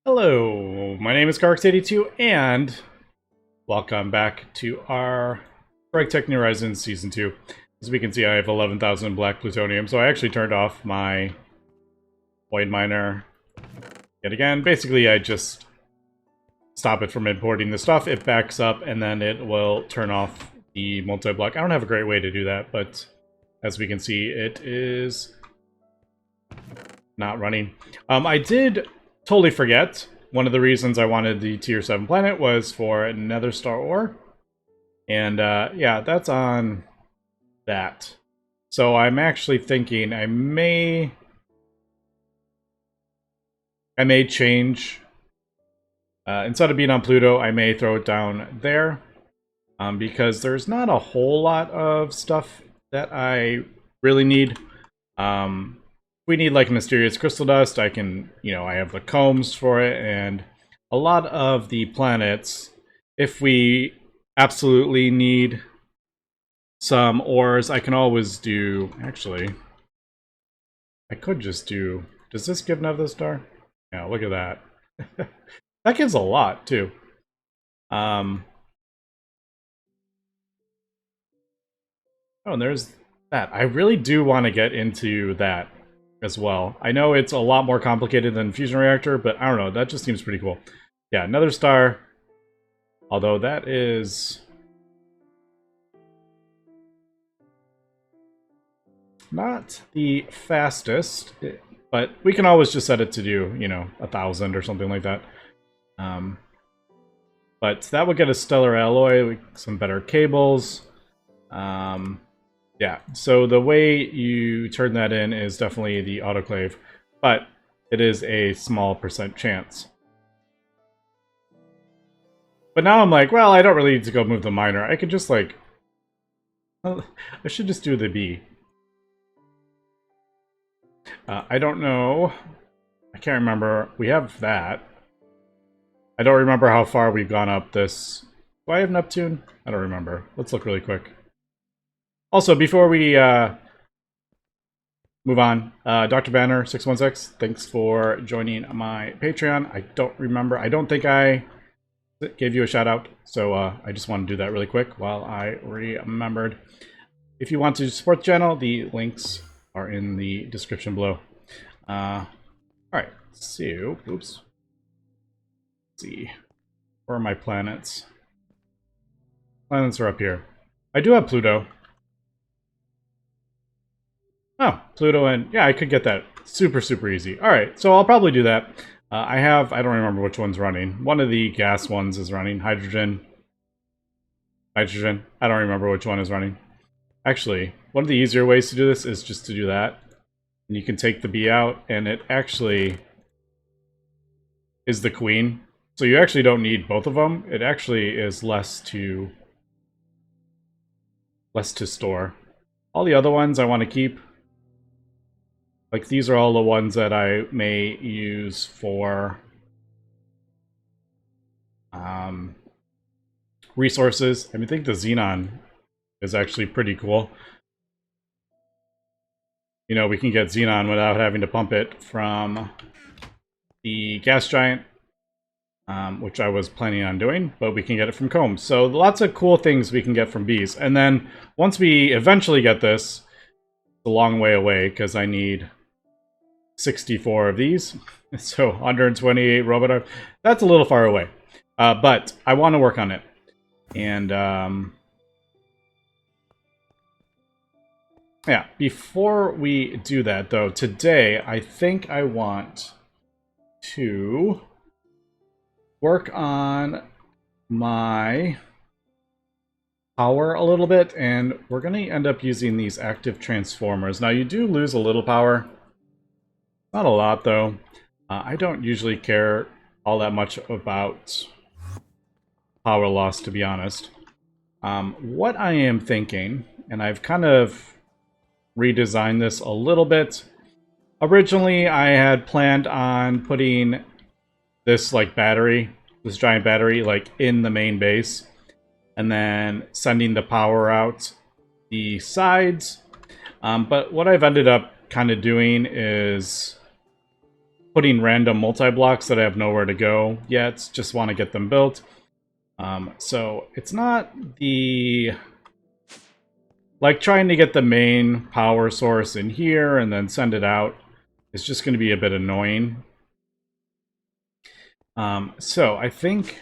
Hello, my name is GregTech, and welcome back to our GregTech New Horizons Season 2. As we can see, I have 11,000 black plutonium, so I actually turned off my void miner yet again. Basically, I just stop it from importing the stuff, it backs up, and then it will turn off the multi-block. I don't have a great way to do that, but as we can see, it is not running. I did totally forget. One of the reasons I wanted the tier 7 planet was for another star ore. And yeah, that's on that. So I'm actually thinking I may change. Instead of being on Pluto, I may throw it down there. Because there's not a whole lot of stuff that I really need. We need like mysterious crystal dust. I can, I have the combs for it, and a lot of the planets, if we absolutely need some ores, I can always do, actually, I could just do, does this give another star? Yeah, look at that. That gives a lot, too. Oh, and there's that. I really do want to get into that as well. I know it's a lot more complicated than fusion reactor, but I don't know, that just seems pretty cool. Yeah, another star. Although that is not the fastest, but we can always just set it to do, 1,000 or something like that. But that would get a stellar alloy, some better cables. Yeah, so the way you turn that in is definitely the autoclave, but it is a small percent chance. But now I'm like, well, I don't really need to go move the miner. I could just like, I should just do the B. I don't know. I can't remember. We have that. I don't remember how far we've gone up this. Do I have Neptune? I don't remember. Let's look really quick. Also, before we move on, Dr. Banner 616, thanks for joining my Patreon. I don't remember. I don't think I gave you a shout out, so I just want to do that really quick while I remembered. If you want to support the channel, the links are in the description below. Alright, so, oops. Let's see. Where are my planets? Planets are up here. I do have Pluto. Oh, Pluto, and yeah, I could get that super easy. Alright, so I'll probably do that. I don't remember which one's running. One of the gas ones is running. Hydrogen. I don't remember which one is running. Actually, one of the easier ways to do this is just to do that. And you can take the B out, and it actually is the queen. So you actually don't need both of them. It actually is less to store. All the other ones I want to keep. Like, these are all the ones that I may use for resources. I mean, I think the xenon is actually pretty cool. You know, we can get xenon without having to pump it from the gas giant, which I was planning on doing, but we can get it from combs. So lots of cool things we can get from bees. And then once we eventually get this, it's a long way away because I need 64 of these. So 128 robot arms. That's a little far away. But I want to work on it. And yeah, before we do that though, today I think I want to work on my power a little bit, and we're going to end up using these active transformers. Now you do lose a little power. Not a lot, though. I don't usually care all that much about power loss, to be honest. What I am thinking, and I've kind of redesigned this a little bit. Originally, I had planned on putting this, like, battery, this giant battery, like, in the main base, and then sending the power out the sides. But what I've ended up kind of doing is putting random multi-blocks that I have nowhere to go yet. Just want to get them built. So it's not the... like trying to get the main power source in here and then send it out is just going to be a bit annoying. So I think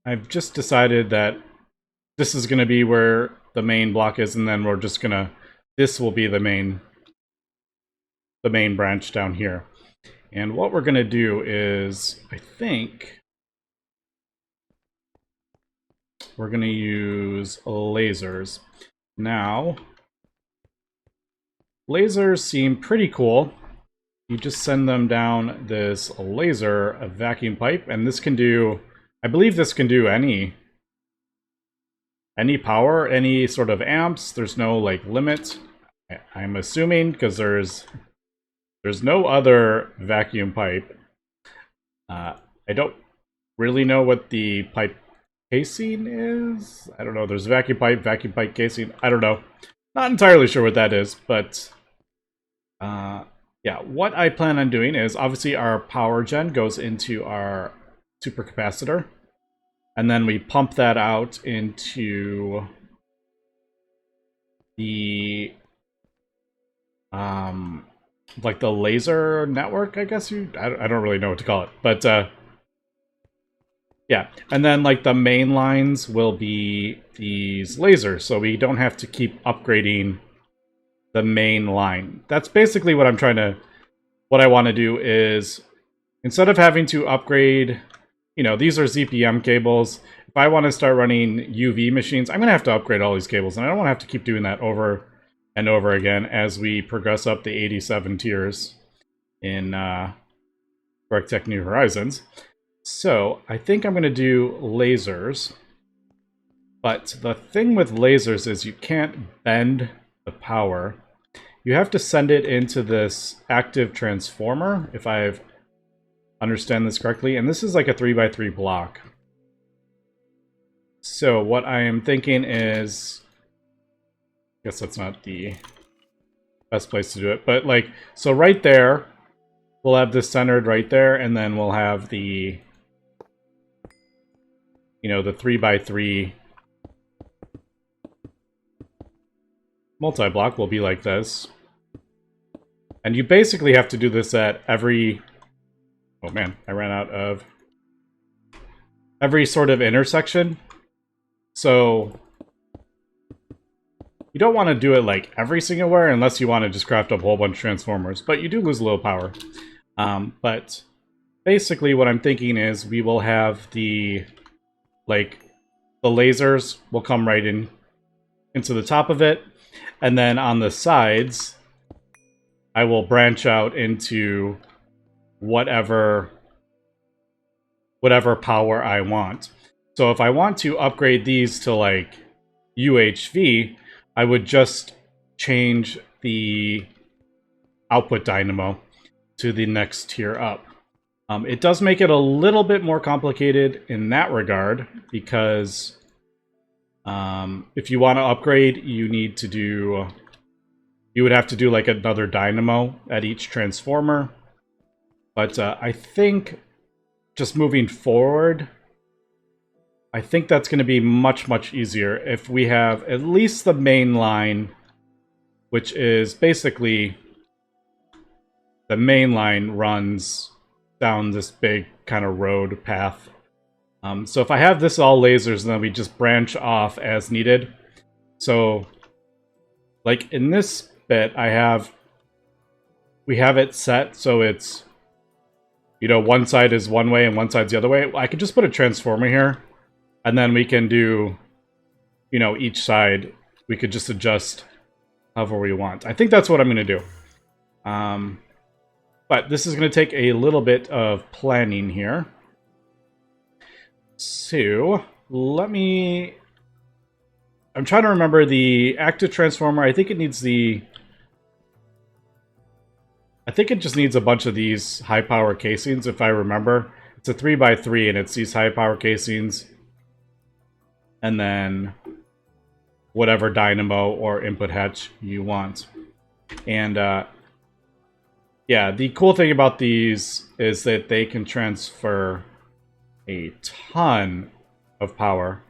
I've just decided that this is going to be where the main block is, and then we're just going to... this will be the main branch down here. And what we're going to do is, I think we're going to use lasers. Now, lasers seem pretty cool. You just send them down this laser, a vacuum pipe, and this can do... I believe this can do any power, any sort of amps. There's no like limit, I'm assuming, because there's no other vacuum pipe. I don't really know what the pipe casing is. I don't know. There's vacuum pipe casing. I don't know. Not entirely sure what that is, but yeah, what I plan on doing is obviously our power gen goes into our supercapacitor, and then we pump that out into the like the laser network, I guess I don't really know what to call it, but yeah, and then like the main lines will be these lasers, so we don't have to keep upgrading the main line. That's basically what what I want to do is, instead of having to upgrade, you know, these are ZPM cables. If I want to start running UV machines, I'm going to have to upgrade all these cables, and I don't want to have to keep doing that over and over again as we progress up the 87 tiers in GregTech New Horizons. So I think I'm going to do lasers, but the thing with lasers is you can't bend the power. You have to send it into this active transformer, if I understand this correctly, and this is like a 3x3 block. So what I am thinking is, I guess that's not the best place to do it, but like, so right there, we'll have this centered right there, and then we'll have the, you know, the 3x3 multi-block will be like this. And you basically have to do this at every... oh man, I ran out of... every sort of intersection. So you don't want to do it like every single where, unless you want to just craft up a whole bunch of transformers, but you do lose a little power. But basically what I'm thinking is we will have the, like, the lasers will come right in into the top of it, and then on the sides I will branch out into whatever power I want. So if I want to upgrade these to like UHV, I would just change the output dynamo to the next tier up. It does make it a little bit more complicated in that regard, because if you want to upgrade, you would have to do like another dynamo at each transformer. But I think just moving forward, I think that's going to be much, much easier if we have at least the main line, which is basically the main line runs down this big kind of road path. So if I have this all lasers, then we just branch off as needed. So like in this bit, we have it set so it's, you know, one side is one way and one side's the other way. I could just put a transformer here, and then we can do, you know, each side, we could just adjust however we want. I think that's what I'm going to do. But this is going to take a little bit of planning here. So, I'm trying to remember the active transformer. I think it needs I think it just needs a bunch of these high power casings, if I remember. It's a 3x3 and it's these high power casings. And then whatever dynamo or input hatch you want. And Yeah, the cool thing about these is that they can transfer a ton of power.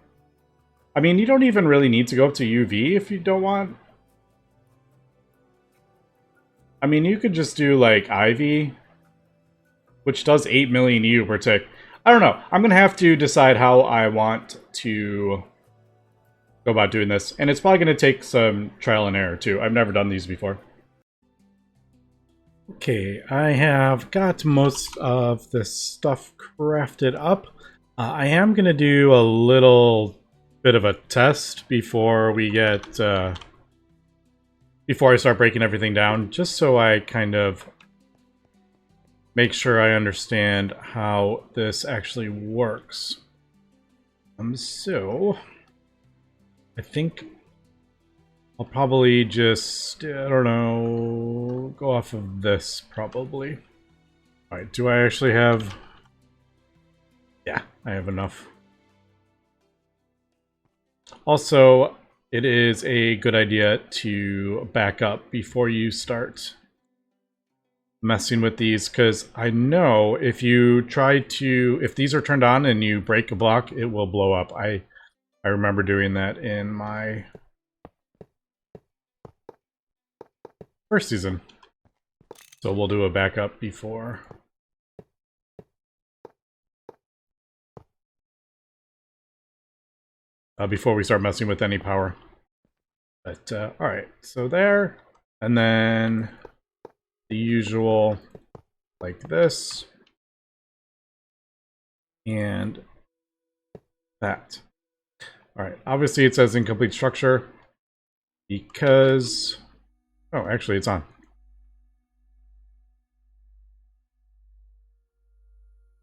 I mean, you don't even really need to go up to UV if you don't want. I mean, you could just do like IV, which does 8 million EU per tick. I don't know. I'm going to have to decide how I want to go about doing this. And it's probably going to take some trial and error too. I've never done these before. Okay, I have got most of this stuff crafted up. I am going to do a little bit of a test before we get... before I start breaking everything down, just so I kind of make sure I understand how this actually works. So, I think I'll probably just, I don't know, go off of this, probably. Alright, do I actually have... Yeah, I have enough. Also, it is a good idea to back up before you start messing with these, because I know if you try to... If these are turned on and you break a block, it will blow up. I remember doing that in my first season. So we'll do a backup before. Before we start messing with any power. But, alright, so there. And then the usual, like this. And that. Alright, obviously it says incomplete structure. Because... Oh, actually it's on.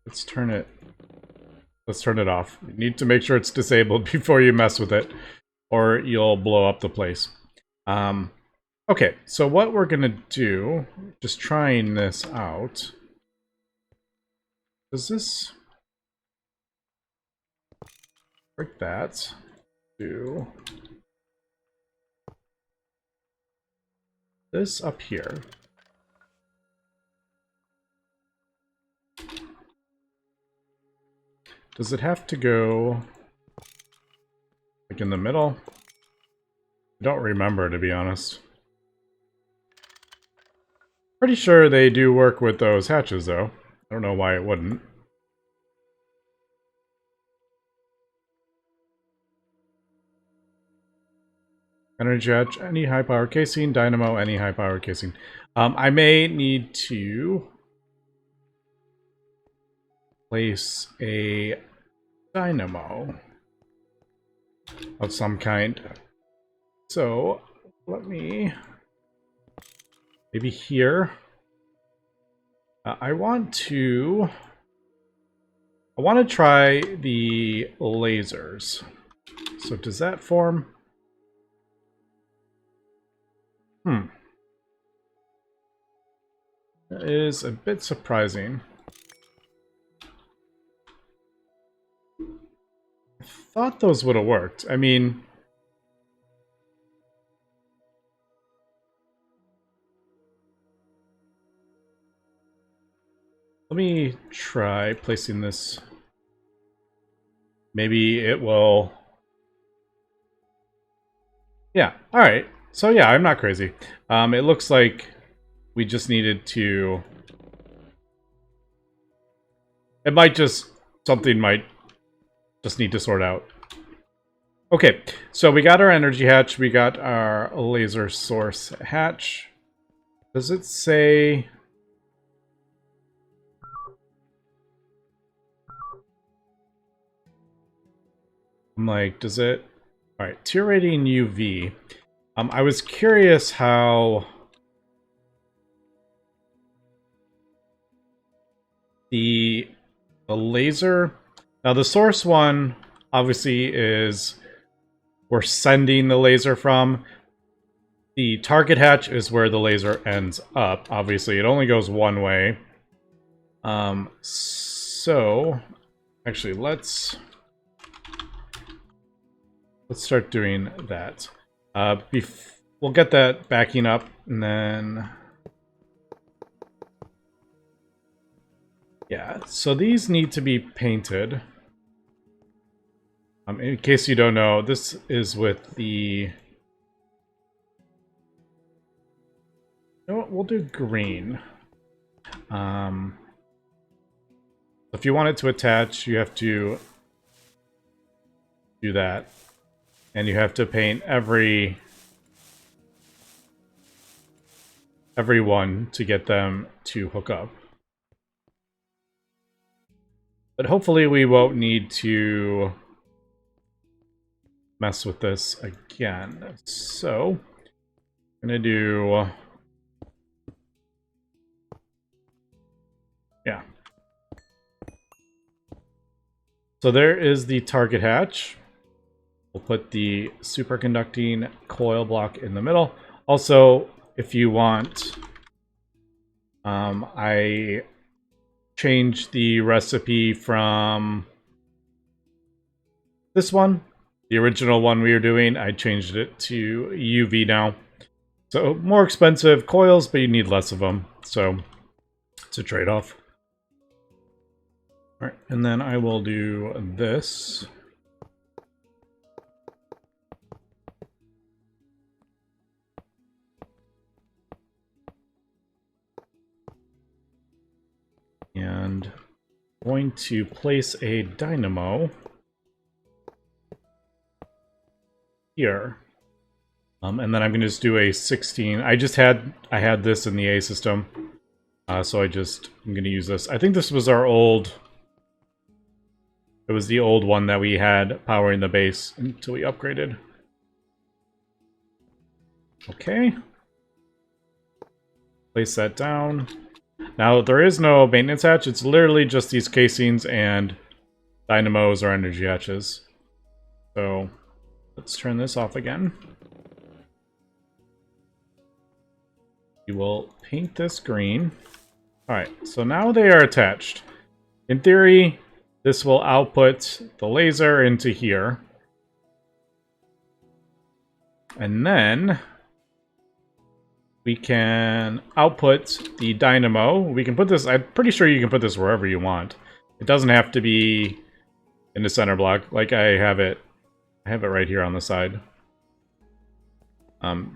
Let's turn it off. You need to make sure it's disabled before you mess with it, or you'll blow up the place. Okay, so what we're gonna do, just trying this out. Does this break that? Do this up here. Does it have to go like in the middle? I don't remember, to be honest. Pretty sure they do work with those hatches, though. I don't know why it wouldn't. Energy hatch, any high power casing. Dynamo, any high power casing. I may need to place a dynamo of some kind. So let me maybe here. I want to try the lasers. So does that form? That is a bit surprising. I thought those would have worked. I mean, let me try placing this. Maybe it will... Yeah, alright. So yeah, I'm not crazy. It looks like we just needed to... It might just... Something might just need to sort out. Okay, so we got our energy hatch. We got our laser source hatch. Does it say... I'm like, does it... Alright, tier rating UV. I was curious how... The laser... Now the source one, obviously, is... We're sending the laser from. The target hatch is where the laser ends up. Obviously, it only goes one way. So... Actually, let's start doing that. We'll get that backing up, and then Yeah, so these need to be painted. In case you don't know, this is with the... You know what, we'll do green. If you want it to attach, you have to do that. And you have to paint every one to get them to hook up. But hopefully we won't need to mess with this again. So, I'm gonna do... Yeah. So there is the target hatch. We'll put the superconducting coil block in the middle. Also, if you want, I changed the recipe from this one, the original one we were doing. I changed it to UV now. So more expensive coils, but you need less of them. So it's a trade-off. All right, and then I will do this. And I'm going to place a dynamo here. And then I'm going to just do a 16. I had this in the A system. So I'm going to use this. I think this was our old... It was the old one that we had powering the base until we upgraded. Okay. Place that down. Now, there is no maintenance hatch. It's literally just these casings and dynamos or energy hatches. So, let's turn this off again. We will paint this green. Alright, so now they are attached. In theory, this will output the laser into here. And then we can output the dynamo. We can put this, I'm pretty sure you can put this wherever you want. It doesn't have to be in the center block. Like I have it right here on the side.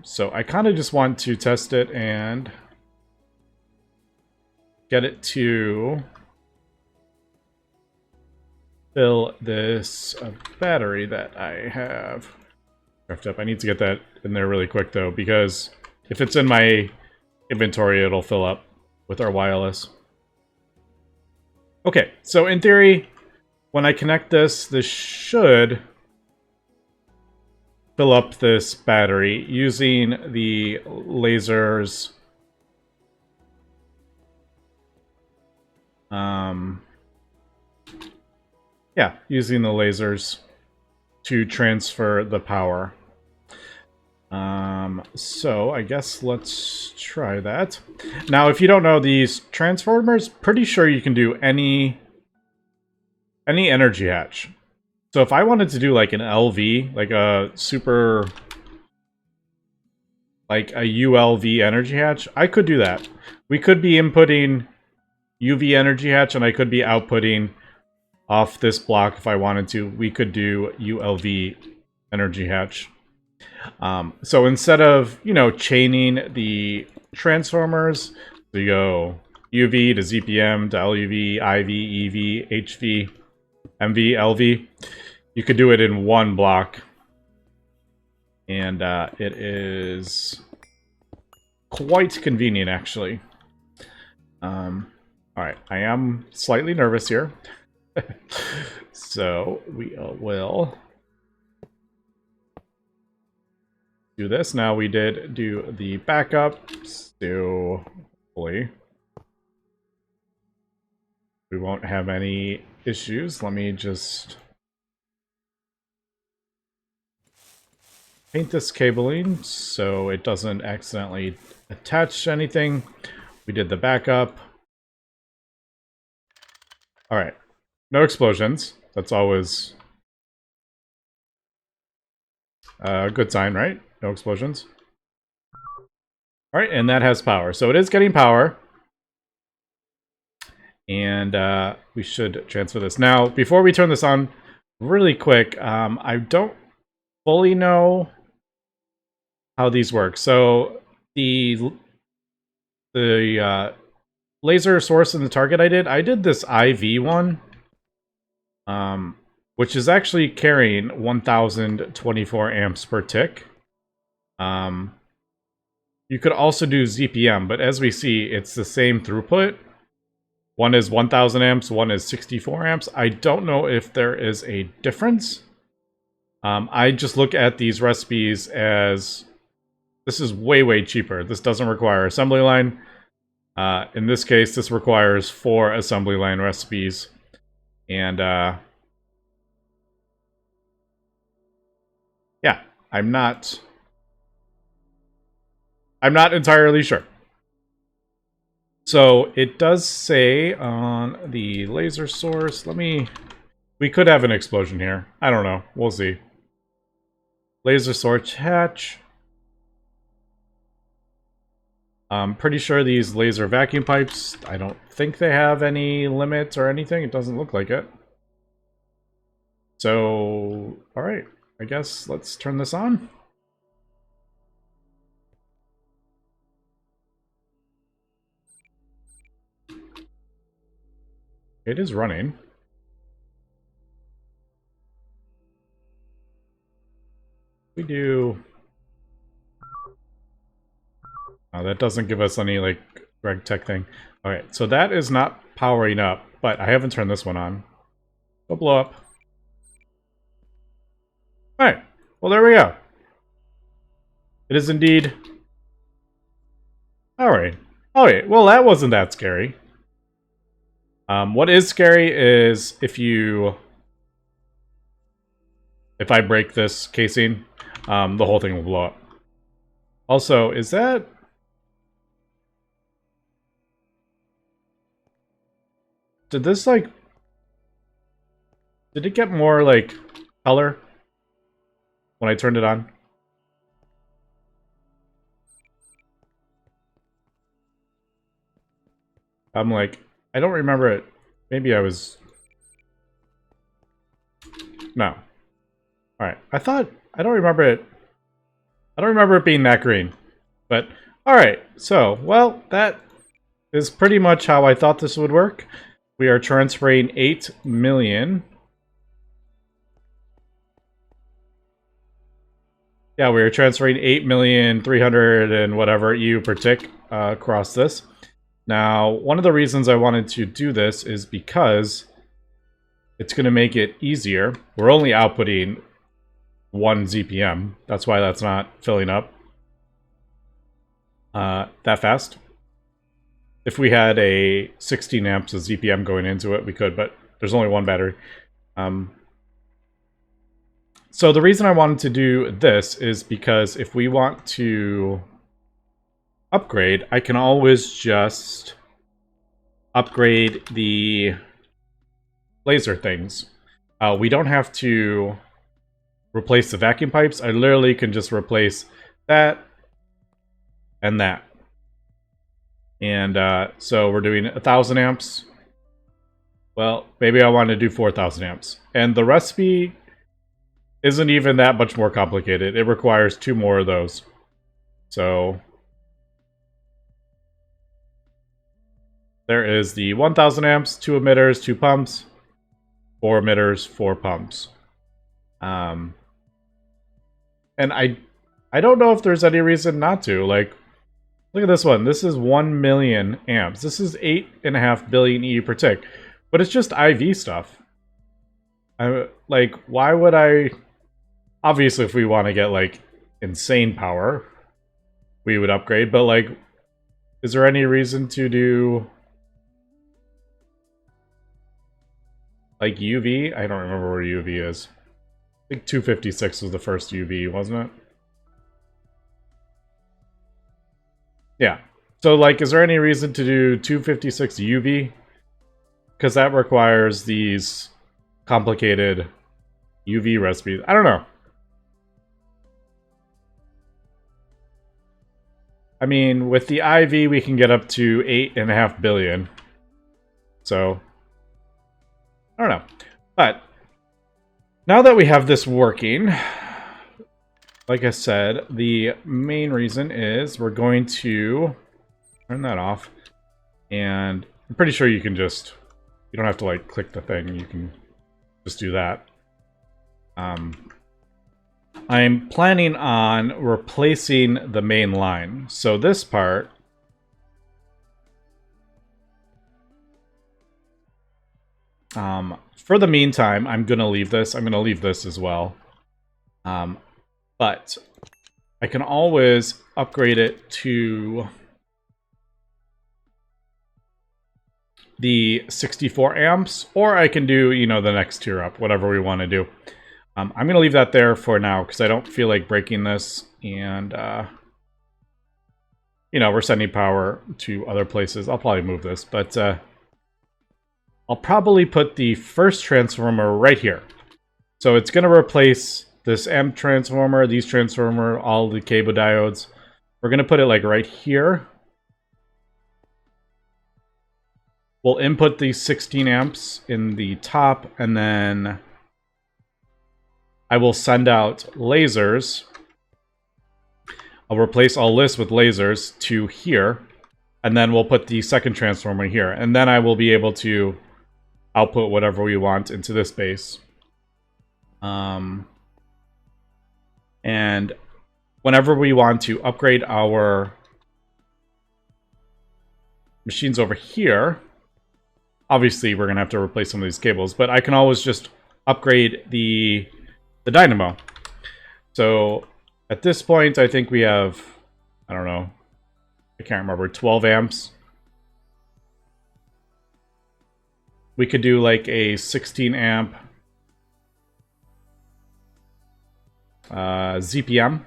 So I kind of just want to test it and get it to fill this battery that I have craft up. I need to get that in there really quick though, because if it's in my inventory, it'll fill up with our wireless. Okay, so in theory, when I connect this, this should fill up this battery using the lasers. Yeah, using the lasers to transfer the power. So I guess let's try that. Now, if you don't know these transformers, pretty sure you can do any energy hatch. So if I wanted to do like an LV, like a super, like a ULV energy hatch, I could do that. We could be inputting UV energy hatch, and I could be outputting off this block if I wanted to. We could do ULV energy hatch. So instead of, you know, chaining the transformers, so you go UV to ZPM to LUV, IV, EV, HV, MV, LV, you could do it in one block. And it is quite convenient, actually. Alright, I am slightly nervous here. So we will do this. Now we did do the backup, so hopefully we won't have any issues. Let me just paint this cabling so it doesn't accidentally attach to anything. We did the backup. Alright, no explosions. That's always a good sign, right? No explosions. Alright, and that has power. So it is getting power. And we should transfer this. Now, before we turn this on, really quick, I don't fully know how these work. So the laser source and the target I did this IV one, which is actually carrying 1024 amps per tick. You could also do ZPM, but as we see, it's the same throughput. One is 1000 amps, one is 64 amps. I don't know if there is a difference. I just look at these recipes as this is way, way cheaper. This doesn't require assembly line. In this case, this requires 4 assembly line recipes. And yeah, I'm not entirely sure. So it does say on the laser source, we could have an explosion here. I don't know. We'll see. Laser source hatch. I'm pretty sure these laser vacuum pipes, I don't think they have any limits or anything. It doesn't look like it. So, alright. I guess let's turn this on. It is running. We do... Oh, that doesn't give us any, like, GregTech thing. Alright, so that is not powering up, but I haven't turned this one on. It'll blow up. Alright, well there we go. It is indeed... Alright. Alright, well that wasn't that scary. What is scary is if I break this casing, the whole thing will blow up. Also, is that... Did this, like... Did it get more, like, color when I turned it on? I'm like, I don't remember it. Maybe I was... No. Alright, I don't remember it. I don't remember it being that green. But, alright, so, well, that is pretty much how I thought this would work. We are transferring 8 million. Yeah, we are transferring 8,300,000 and whatever EU per tick across this. Now, one of the reasons I wanted to do this is because it's going to make it easier. We're only outputting 1 ZPM. That's why that's not filling up that fast. If we had a 16 amps of ZPM going into it, we could, but there's only 1 battery. So the reason I wanted to do this is because if we want to upgrade, I can always just upgrade the laser things. We don't have to replace the vacuum pipes. I literally can just replace that and that. And so we're doing 1,000 amps. Well, maybe I want to do 4,000 amps. And the recipe isn't even that much more complicated. It requires 2 more of those. So there is the 1,000 amps, 2 emitters, 2 pumps, 4 emitters, 4 pumps. And I don't know if there's any reason not to. Like, look at this one. This is 1 million amps. This is 8.5 billion EU per tick. But it's just IV stuff. Like, why would I... Obviously, if we want to get, like, insane power, we would upgrade. But, like, is there any reason to do... like, UV? I don't remember where UV is. I think 256 was the first UV, wasn't it? Yeah. So, like, is there any reason to do 256 UV? Because that requires these complicated UV recipes. I don't know. I mean, with the IV, we can get up to 8.5 billion. So, I don't know. But now that we have this working, like I said, the main reason is we're going to turn that off. And I'm pretty sure you can just, you don't have to like click the thing, you can just do that. I'm planning on replacing the main line. So this part, for the meantime, I'm going to leave this. I'm going to leave this as well. But I can always upgrade it to the 64 amps, or I can do, you know, the next tier up, whatever we want to do. I'm going to leave that there for now because I don't feel like breaking this, and you know, we're sending power to other places. I'll probably move this, but I'll probably put the first transformer right here. So it's going to replace this amp transformer, these transformer, all the cable diodes. We're going to put it like right here. We'll input these 16 amps in the top, and then I will send out lasers. I'll replace all this with lasers to here, and then we'll put the second transformer here. And then I will be able to output whatever we want into this base. And whenever we want to upgrade our machines over here, obviously we're going to have to replace some of these cables, but I can always just upgrade the dynamo. So at this point, I think we have, I don't know, I can't remember, 12 amps. We could do like a 16 amp ZPM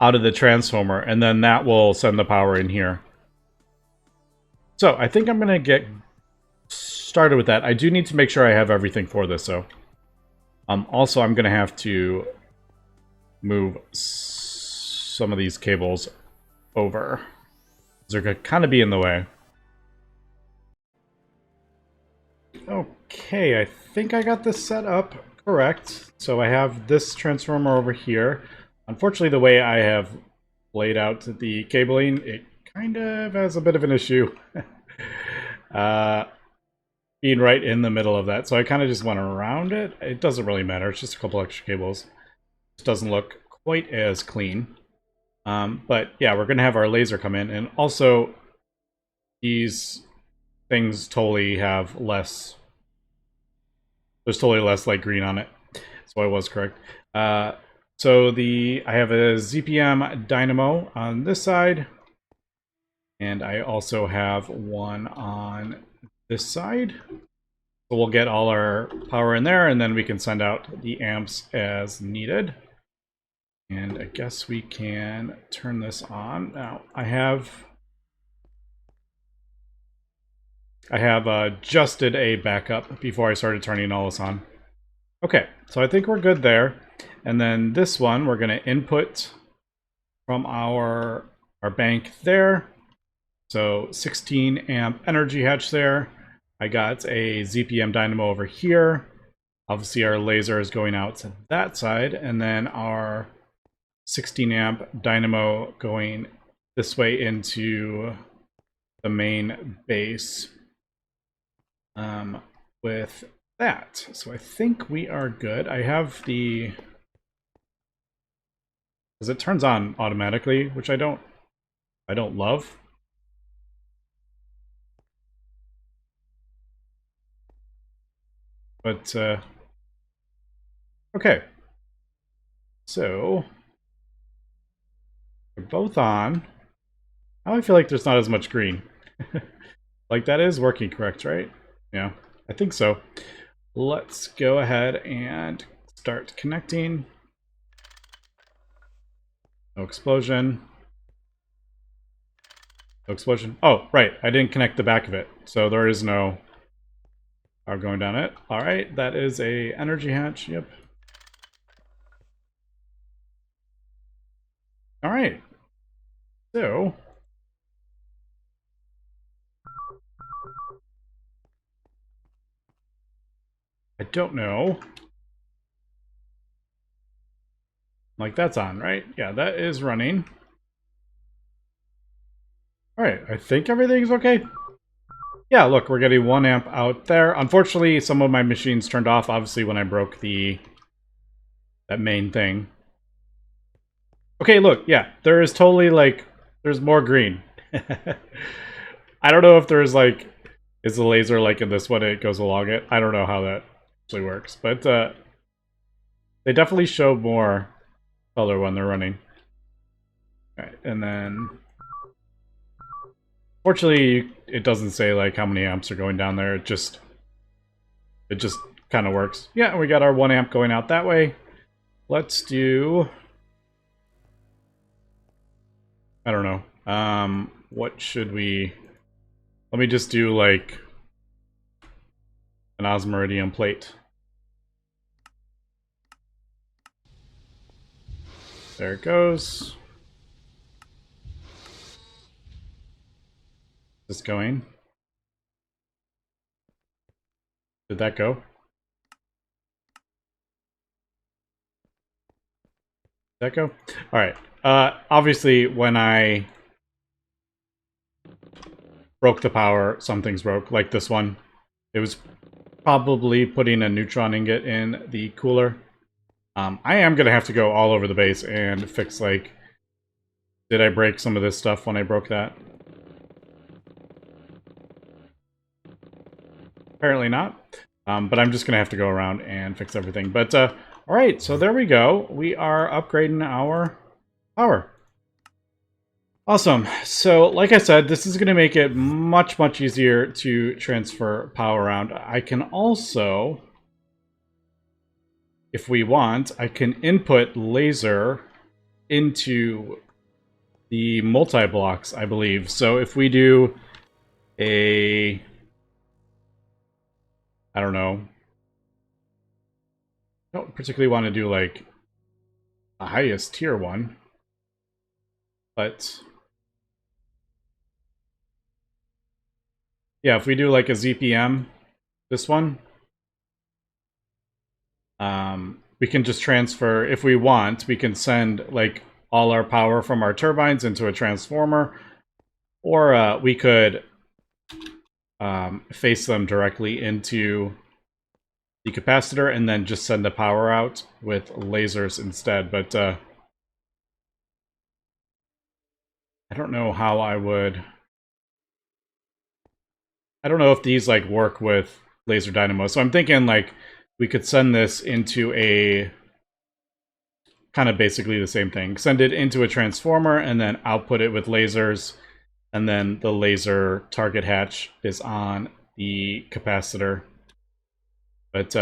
out of the transformer, and then that will send the power in here. So I think I'm going to get started with that. I do need to make sure I have everything for this, though. Also, I'm going to have to move some of these cables over. They're going to kind of be in the way. Okay, I think I got this set up correct. So I have this transformer over here. Unfortunately, the way I have laid out the cabling, it kind of has a bit of an issue. Being right in the middle of that. So I kind of just went around it. It doesn't really matter. It's just a couple extra cables. It doesn't look quite as clean. But yeah, we're going to have our laser come in. And also, these things totally have less. There's totally less light green on it. So I was correct. So I have a ZPM dynamo on this side. And I also have one on this side. So we'll get all our power in there, and then we can send out the amps as needed. And I guess we can turn this on. Now, I have adjusted a backup before I started turning all this on. Okay, so I think we're good there. And then this one, we're going to input from our bank there. So 16 amp energy hatch there. I got a ZPM dynamo over here. Obviously our laser is going out to that side, and then our 16 amp dynamo going this way into the main base with that. So I think we are good. I have the, because it turns on automatically, which I don't love. But okay, so they're both on. Now I feel like there's not as much green. Like, that is working correct, right? Yeah, I think so. Let's go ahead and start connecting. No explosion. No explosion. Oh, right, I didn't connect the back of it, so there is no power going down it. All right, that is a energy hatch, yep. All right, so I don't know. Like, that's on, right? Yeah, that is running. Alright, I think everything's okay. Yeah, look, we're getting 1 amp out there. Unfortunately, some of my machines turned off, obviously, when I broke that main thing. Okay, look, yeah, there is totally, like, there's more green. I don't know if there's, like, is the laser, like, in this one, it goes along it. I don't know how that actually works, but, they definitely show more color when they're running. Alright, and then... Fortunately, it doesn't say, like, how many amps are going down there. It just kind of works. Yeah, we got our 1 amp going out that way. Let's do... I don't know. What should we... Let me just do, like, an osmiridium plate. There it goes. Is this going? Did that go? Did that go? Alright. Obviously, when I broke the power, some things broke, like this one. It was probably putting a neutron ingot in the cooler. I am going to have to go all over the base and fix, like... Did I break some of this stuff when I broke that? Apparently not. But I'm just going to have to go around and fix everything. But, alright, so there we go. We are upgrading our power. Awesome. So, like I said, this is going to make it much, much easier to transfer power around. I can also, if we want, I can input laser into the multi-blocks, I believe. So if we do a... I don't know. I don't particularly want to do, like, the highest tier one. But... yeah, if we do, like, a ZPM, this one, we can just transfer, if we want, we can send, like, all our power from our turbines into a transformer, or we could face them directly into the capacitor and then just send the power out with lasers instead. But I don't know how I would... I don't know if these, like, work with laser dynamo. So I'm thinking, like, we could send this into a... kind of basically the same thing. Send it into a transformer and then output it with lasers. And then the laser target hatch is on the capacitor. But,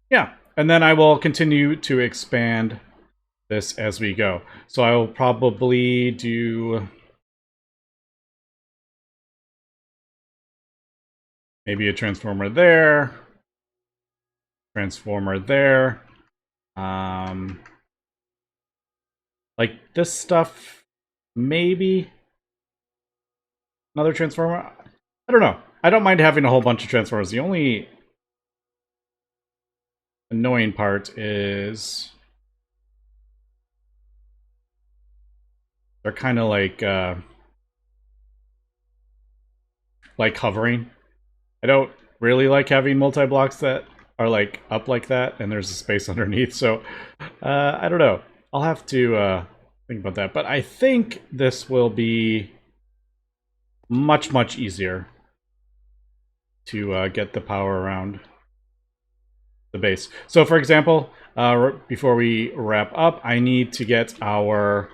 yeah. And then I will continue to expand this as we go. So I will probably do... maybe a transformer there. Transformer there. Like this stuff, maybe another transformer. I don't know. I don't mind having a whole bunch of transformers. The only annoying part is they're kind of like hovering. I don't really like having multi-blocks that are like up like that and there's a space underneath. So I don't know. I'll have to think about that. But I think this will be much, much easier to get the power around the base. So for example, before we wrap up, I need to get our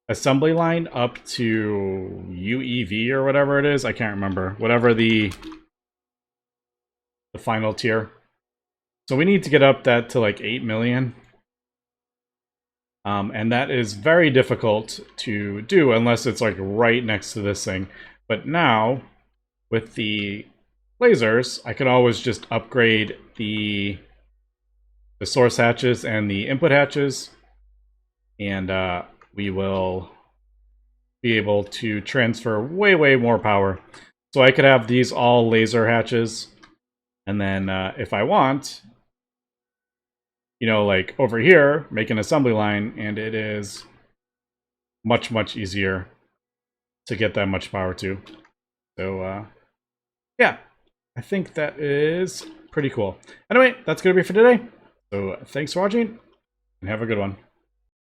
assembly line up to UEV or whatever it is. I can't remember. Whatever the final tier. So we need to get up that to like 8 million. And that is very difficult to do unless it's like right next to this thing. But now, with the lasers, I can always just upgrade the source hatches and the input hatches. And we will be able to transfer way, way more power. So I could have these all laser hatches, and then if I want, you know, like over here, make an assembly line, and it is much, much easier to get that much power to. So, yeah, I think that is pretty cool. Anyway, that's going to be for today. So thanks for watching, and have a good one.